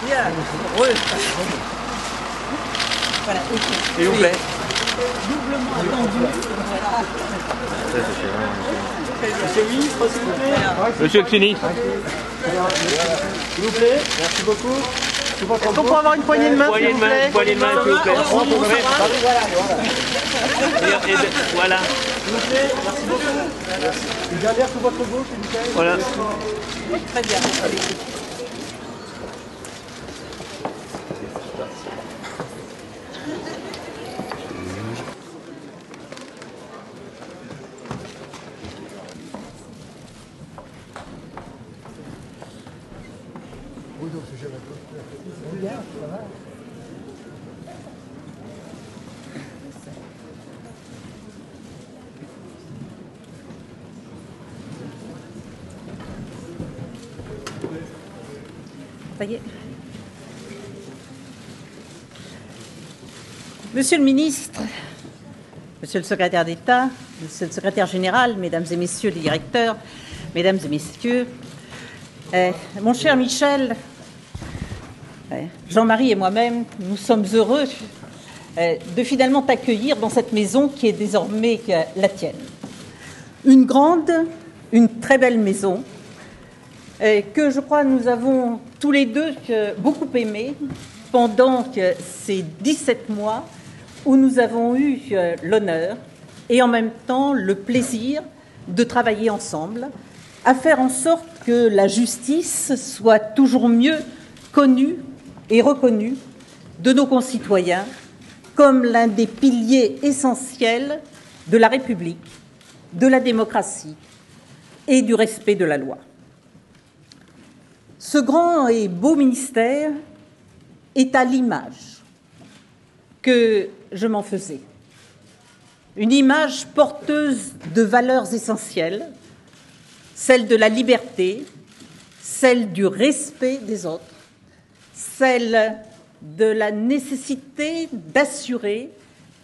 Bien, heureux. Voilà, s'il vous plaît. doublement attendu. Voilà. Monsieur le ministre, s'il vous plaît. Monsieur le ministre. S'il vous plaît, merci beaucoup. Est-ce qu'on peut avoir une poignée de main, s'il vous plaît? Une poignée de main, s'il vous plaît. Voilà. S'il vous plaît, merci beaucoup. Une dernière sur votre gauche, s'il vous plaît. Voilà. Très bien. Ça y est. Monsieur le ministre, monsieur le secrétaire d'État, monsieur le secrétaire général, mesdames et messieurs les directeurs, mesdames et messieurs, mon cher Michel, Jean-Marie et moi-même, nous sommes heureux de finalement t'accueillir dans cette maison qui est désormais la tienne. Une grande, une très belle maison que je crois nous avons tous les deux beaucoup aimée pendant ces 17 mois où nous avons eu l'honneur et en même temps le plaisir de travailler ensemble à faire en sorte que la justice soit toujours mieux connue et reconnue de nos concitoyens comme l'un des piliers essentiels de la République, de la démocratie et du respect de la loi. Ce grand et beau ministère est à l'image que je m'en faisais. Une image porteuse de valeurs essentielles, celle de la liberté, celle du respect des autres, celle de la nécessité d'assurer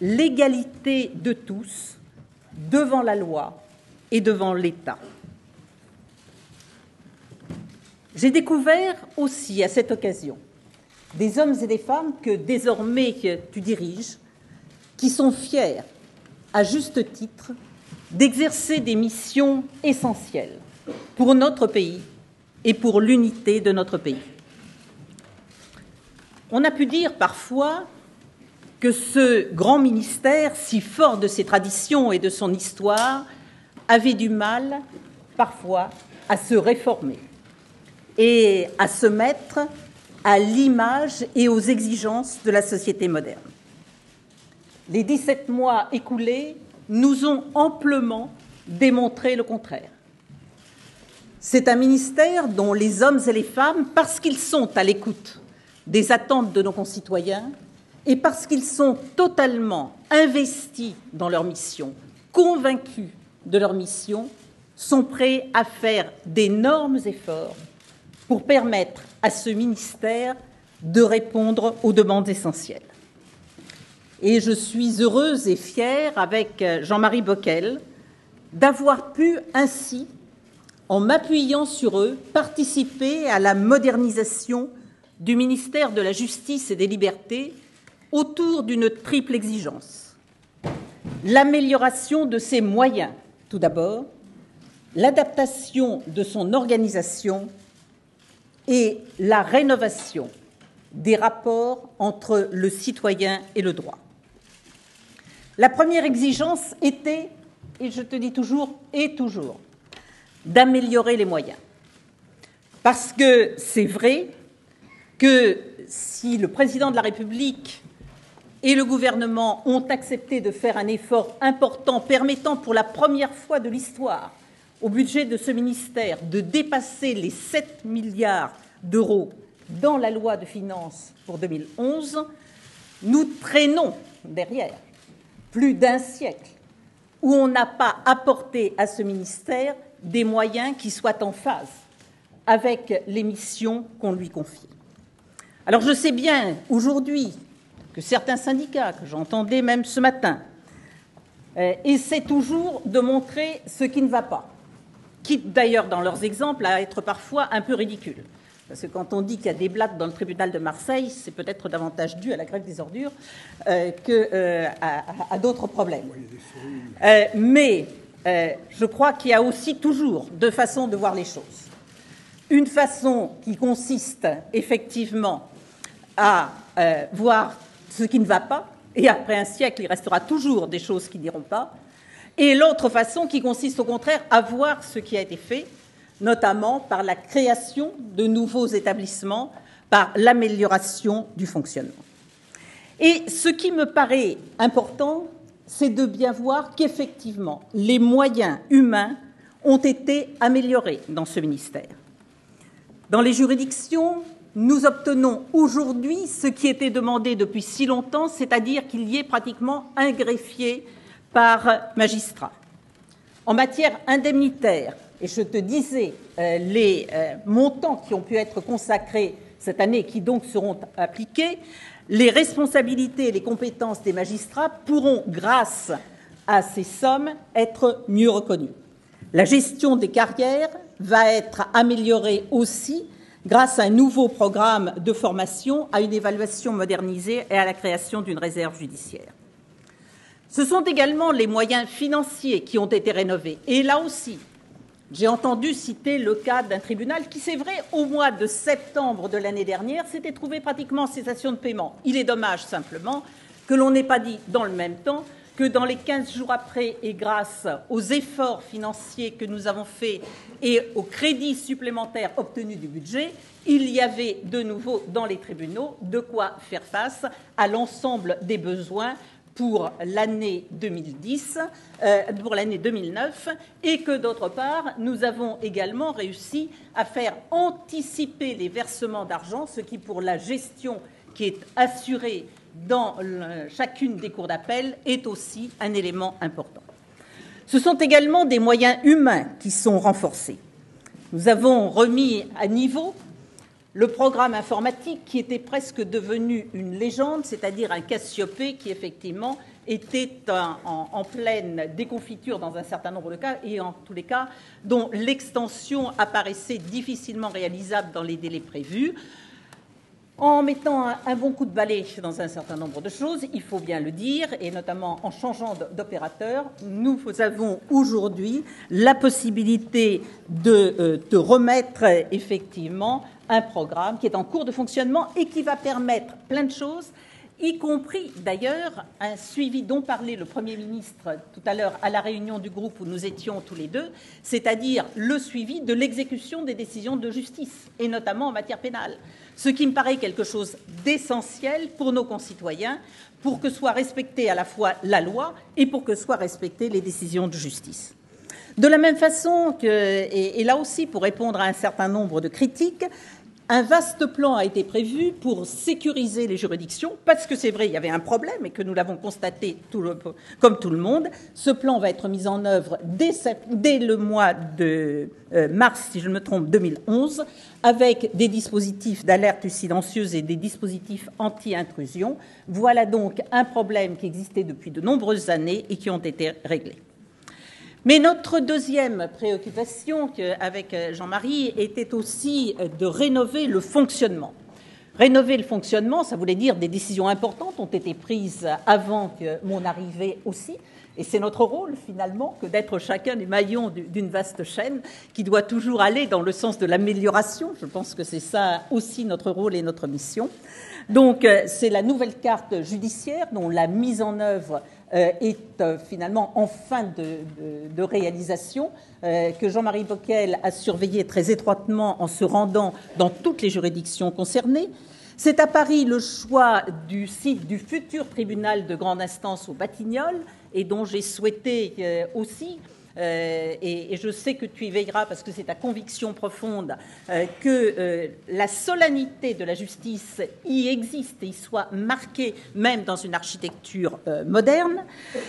l'égalité de tous devant la loi et devant l'État. J'ai découvert aussi à cette occasion des hommes et des femmes que désormais tu diriges, qui sont fiers, à juste titre, d'exercer des missions essentielles pour notre pays et pour l'unité de notre pays. On a pu dire parfois que ce grand ministère, si fort de ses traditions et de son histoire, avait du mal parfois à se réformer et à se mettre à l'image et aux exigences de la société moderne. Les 17 mois écoulés nous ont amplement démontré le contraire. C'est un ministère dont les hommes et les femmes, parce qu'ils sont à l'écoute des attentes de nos concitoyens et parce qu'ils sont totalement investis dans leur mission, convaincus de leur mission, sont prêts à faire d'énormes efforts pour permettre à ce ministère de répondre aux demandes essentielles. Et je suis heureuse et fière, avec Jean-Marie Bockel, d'avoir pu ainsi, en m'appuyant sur eux, participer à la modernisation du ministère de la Justice et des Libertés autour d'une triple exigence. L'amélioration de ses moyens, tout d'abord, l'adaptation de son organisation et la rénovation des rapports entre le citoyen et le droit. La première exigence était, et je te dis toujours, et toujours, d'améliorer les moyens. Parce que c'est vrai que si le président de la République et le gouvernement ont accepté de faire un effort important permettant pour la première fois de l'histoire au budget de ce ministère de dépasser les 7 milliards d'euros dans la loi de finances pour 2011, nous traînons derrière plus d'un siècle où on n'a pas apporté à ce ministère des moyens qui soient en phase avec les missions qu'on lui confie. Alors je sais bien aujourd'hui que certains syndicats, que j'entendais même ce matin, essaient toujours de montrer ce qui ne va pas, quitte d'ailleurs dans leurs exemples à être parfois un peu ridicules. Parce que quand on dit qu'il y a des blattes dans le tribunal de Marseille, c'est peut-être davantage dû à la grève des ordures qu'à d'autres problèmes. Mais je crois qu'il y a aussi toujours deux façons de voir les choses. Une façon qui consiste effectivement à voir ce qui ne va pas, et après un siècle, il restera toujours des choses qui n'iront pas, et l'autre façon qui consiste au contraire à voir ce qui a été fait, notamment par la création de nouveaux établissements, par l'amélioration du fonctionnement. Et ce qui me paraît important, c'est de bien voir qu'effectivement, les moyens humains ont été améliorés dans ce ministère. Dans les juridictions, nous obtenons aujourd'hui ce qui était demandé depuis si longtemps, c'est-à-dire qu'il y ait pratiquement un greffier par magistrat. En matière indemnitaire, et je te disais les montants qui ont pu être consacrés cette année et qui donc seront appliqués, les responsabilités et les compétences des magistrats pourront, grâce à ces sommes, être mieux reconnues. La gestion des carrières va être améliorée aussi grâce à un nouveau programme de formation, à une évaluation modernisée et à la création d'une réserve judiciaire. Ce sont également les moyens financiers qui ont été rénovés. Et là aussi, j'ai entendu citer le cas d'un tribunal qui, c'est vrai, au mois de septembre de l'année dernière, s'était trouvé pratiquement en cessation de paiement. Il est dommage simplement que l'on n'ait pas dit dans le même temps que dans les 15 jours après, et grâce aux efforts financiers que nous avons faits et aux crédits supplémentaires obtenus du budget, il y avait de nouveau dans les tribunaux de quoi faire face à l'ensemble des besoins pour l'année 2010, pour l'année 2009, et que d'autre part, nous avons également réussi à faire anticiper les versements d'argent, ce qui, pour la gestion qui est assurée dans chacune des cours d'appel, est aussi un élément important. Ce sont également des moyens humains qui sont renforcés. Nous avons remis à niveau le programme informatique qui était presque devenu une légende, c'est-à-dire un Cassiopée qui, effectivement, était en pleine déconfiture dans un certain nombre de cas et, en tous les cas, dont l'extension apparaissait difficilement réalisable dans les délais prévus. En mettant un bon coup de balai dans un certain nombre de choses, il faut bien le dire, et notamment en changeant d'opérateur, nous avons aujourd'hui la possibilité de remettre effectivement un programme qui est en cours de fonctionnement et qui va permettre plein de choses, y compris d'ailleurs un suivi dont parlait le Premier ministre tout à l'heure à la réunion du groupe où nous étions tous les deux, c'est-à-dire le suivi de l'exécution des décisions de justice, et notamment en matière pénale. Ce qui me paraît quelque chose d'essentiel pour nos concitoyens, pour que soit respectée à la fois la loi et pour que soient respectées les décisions de justice. De la même façon que, et là aussi pour répondre à un certain nombre de critiques, un vaste plan a été prévu pour sécuriser les juridictions, parce que c'est vrai, il y avait un problème et que nous l'avons constaté comme tout le monde. Ce plan va être mis en œuvre dès le mois de mars, si je ne me trompe, 2011, avec des dispositifs d'alerte silencieuse et des dispositifs anti-intrusion. Voilà donc un problème qui existait depuis de nombreuses années et qui ont été réglés. Mais notre deuxième préoccupation avec Jean-Marie était aussi de rénover le fonctionnement. Rénover le fonctionnement, ça voulait dire des décisions importantes ont été prises avant que mon arrivée aussi. Et c'est notre rôle, finalement, que d'être chacun des maillons d'une vaste chaîne qui doit toujours aller dans le sens de l'amélioration. Je pense que c'est ça aussi notre rôle et notre mission. Donc, c'est la nouvelle carte judiciaire dont la mise en œuvre est finalement en fin de réalisation, que Jean-Marie Bockel a surveillé très étroitement en se rendant dans toutes les juridictions concernées. C'est à Paris le choix du site du futur tribunal de grande instance au Batignolles, et dont j'ai souhaité aussi, et je sais que tu y veilleras parce que c'est ta conviction profonde, que la solennité de la justice y existe et y soit marquée même dans une architecture moderne.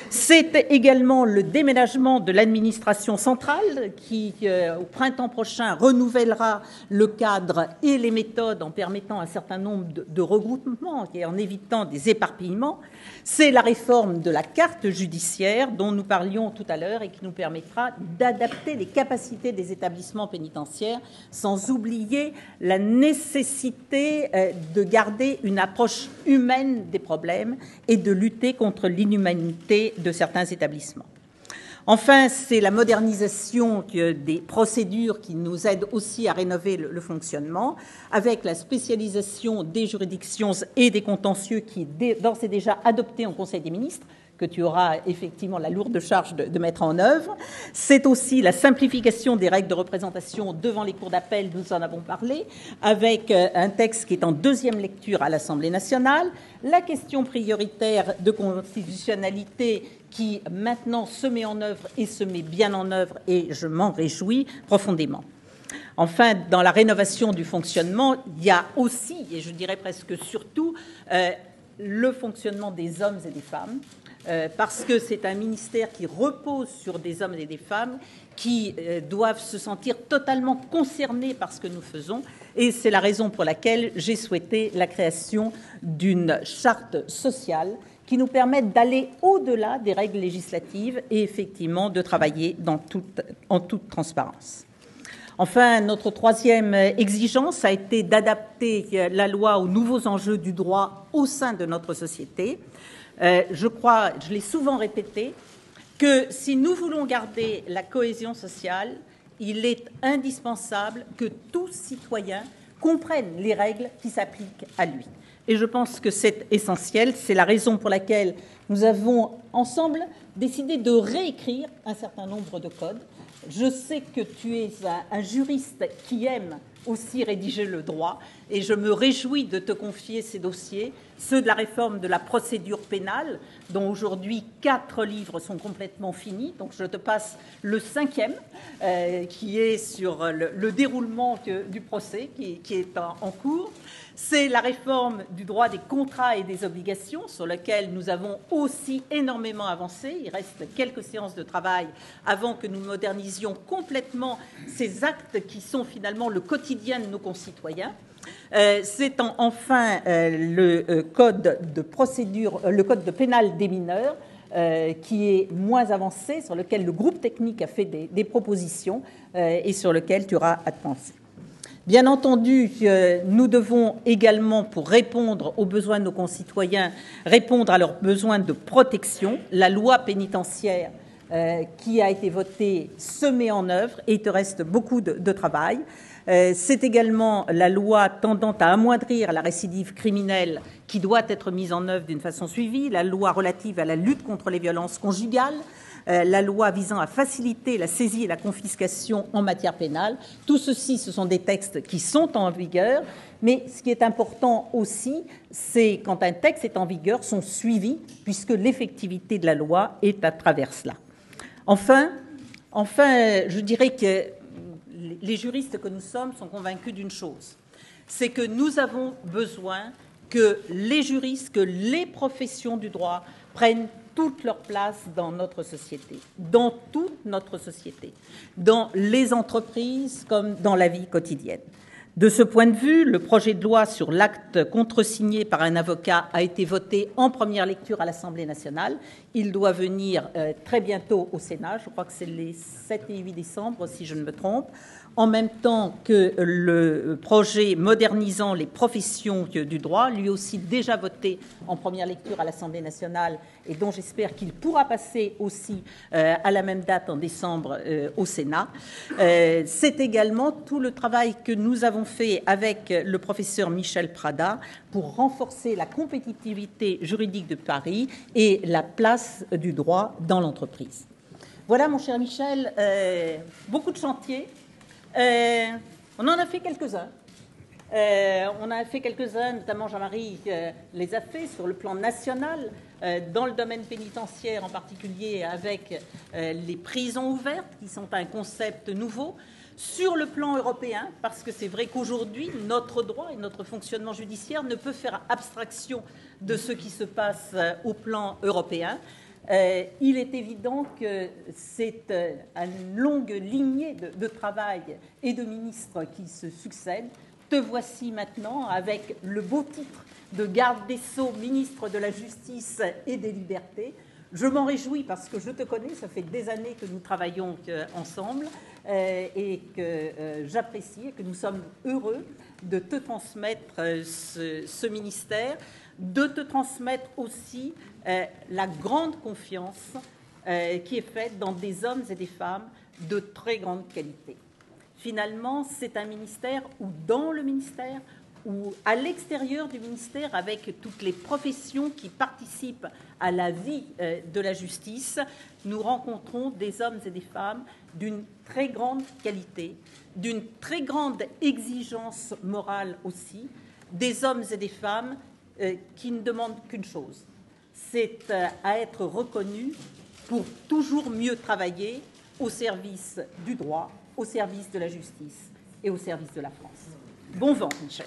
C'est également le déménagement de l'administration centrale qui, au printemps prochain, renouvellera le cadre et les méthodes en permettant un certain nombre de regroupements et en évitant des éparpillements. C'est la réforme de la carte judiciaire dont nous parlions tout à l'heure et qui nous permettra permettra d'adapter les capacités des établissements pénitentiaires, sans oublier la nécessité de garder une approche humaine des problèmes et de lutter contre l'inhumanité de certains établissements. Enfin, c'est la modernisation des procédures qui nous aide aussi à rénover le fonctionnement, avec la spécialisation des juridictions et des contentieux qui est d'ores et déjà adoptée en Conseil des ministres, que tu auras effectivement la lourde charge de mettre en œuvre. C'est aussi la simplification des règles de représentation devant les cours d'appel, nous en avons parlé, avec un texte qui est en deuxième lecture à l'Assemblée nationale, la question prioritaire de constitutionnalité qui maintenant se met en œuvre et se met bien en œuvre, et je m'en réjouis profondément. Enfin, dans la rénovation du fonctionnement, il y a aussi, et je dirais presque surtout, le fonctionnement des hommes et des femmes, parce que c'est un ministère qui repose sur des hommes et des femmes qui doivent se sentir totalement concernés par ce que nous faisons, et c'est la raison pour laquelle j'ai souhaité la création d'une charte sociale qui nous permette d'aller au-delà des règles législatives et effectivement de travailler en toute transparence. Enfin, notre troisième exigence a été d'adapter la loi aux nouveaux enjeux du droit au sein de notre société. Je crois, je l'ai souvent répété, que si nous voulons garder la cohésion sociale, il est indispensable que tout citoyen comprenne les règles qui s'appliquent à lui. Et je pense que c'est essentiel. C'est la raison pour laquelle nous avons ensemble décidé de réécrire un certain nombre de codes. Je sais que tu es un juriste qui aime aussi rédiger le droit, et je me réjouis de te confier ces dossiers, ceux de la réforme de la procédure pénale, dont aujourd'hui 4 livres sont complètement finis. Donc je te passe le 5e, qui est sur le déroulement du procès, qui est en cours. C'est la réforme du droit des contrats et des obligations, sur lequel nous avons aussi énormément avancé. Il reste quelques séances de travail avant que nous modernisions complètement ces actes qui sont finalement le quotidien de nos concitoyens. C'est enfin le code de procédure, le code de pénal des mineurs, qui est moins avancé, sur lequel le groupe technique a fait des propositions et sur lequel tu auras à te penser. Bien entendu, nous devons également, pour répondre aux besoins de nos concitoyens, répondre à leurs besoins de protection. La loi pénitentiaire qui a été votée se met en œuvre et il te reste beaucoup de travail. C'est également la loi tendant à amoindrir la récidive criminelle qui doit être mise en œuvre d'une façon suivie, la loi relative à la lutte contre les violences conjugales, la loi visant à faciliter la saisie et la confiscation en matière pénale. Tout ceci, ce sont des textes qui sont en vigueur, mais ce qui est important aussi, c'est quand un texte est en vigueur, son suivi, puisque l'effectivité de la loi est à travers cela. Enfin, je dirais que les juristes que nous sommes sont convaincus d'une chose, c'est que nous avons besoin que les juristes, que les professions du droit prennent toute leur place dans notre société, dans toute notre société, dans les entreprises comme dans la vie quotidienne. De ce point de vue, le projet de loi sur l'acte contresigné par un avocat a été voté en première lecture à l'Assemblée nationale. Il doit venir très bientôt au Sénat, je crois que c'est les 7 et 8 décembre, si je ne me trompe, en même temps que le projet modernisant les professions du droit, lui aussi déjà voté en première lecture à l'Assemblée nationale et dont j'espère qu'il pourra passer aussi à la même date en décembre au Sénat. C'est également tout le travail que nous avons fait avec le professeur Michel Prada pour renforcer la compétitivité juridique de Paris et la place du droit dans l'entreprise. Voilà, mon cher Michel, beaucoup de chantiers. On en a fait quelques-uns. Notamment Jean-Marie les a fait sur le plan national, dans le domaine pénitentiaire en particulier, avec les prisons ouvertes, qui sont un concept nouveau. Sur le plan européen, parce que c'est vrai qu'aujourd'hui, notre droit et notre fonctionnement judiciaire ne peut faire abstraction de ce qui se passe au plan européen. Il est évident que c'est une longue lignée de travail et de ministres qui se succèdent. Te voici maintenant avec le beau titre de garde des Sceaux, ministre de la Justice et des Libertés. Je m'en réjouis parce que je te connais, ça fait des années que nous travaillons ensemble et que j'apprécie et que nous sommes heureux de te transmettre ce ministère, de te transmettre aussi la grande confiance qui est faite dans des hommes et des femmes de très grande qualité. Finalement, c'est un ministère où dans le ministère, ou à l'extérieur du ministère, avec toutes les professions qui participent à la vie de la justice, nous rencontrons des hommes et des femmes d'une très grande qualité, d'une très grande exigence morale aussi, des hommes et des femmes qui ne demandent qu'une chose, c'est à être reconnus pour toujours mieux travailler au service du droit, au service de la justice et au service de la France. Bon vent, Michel.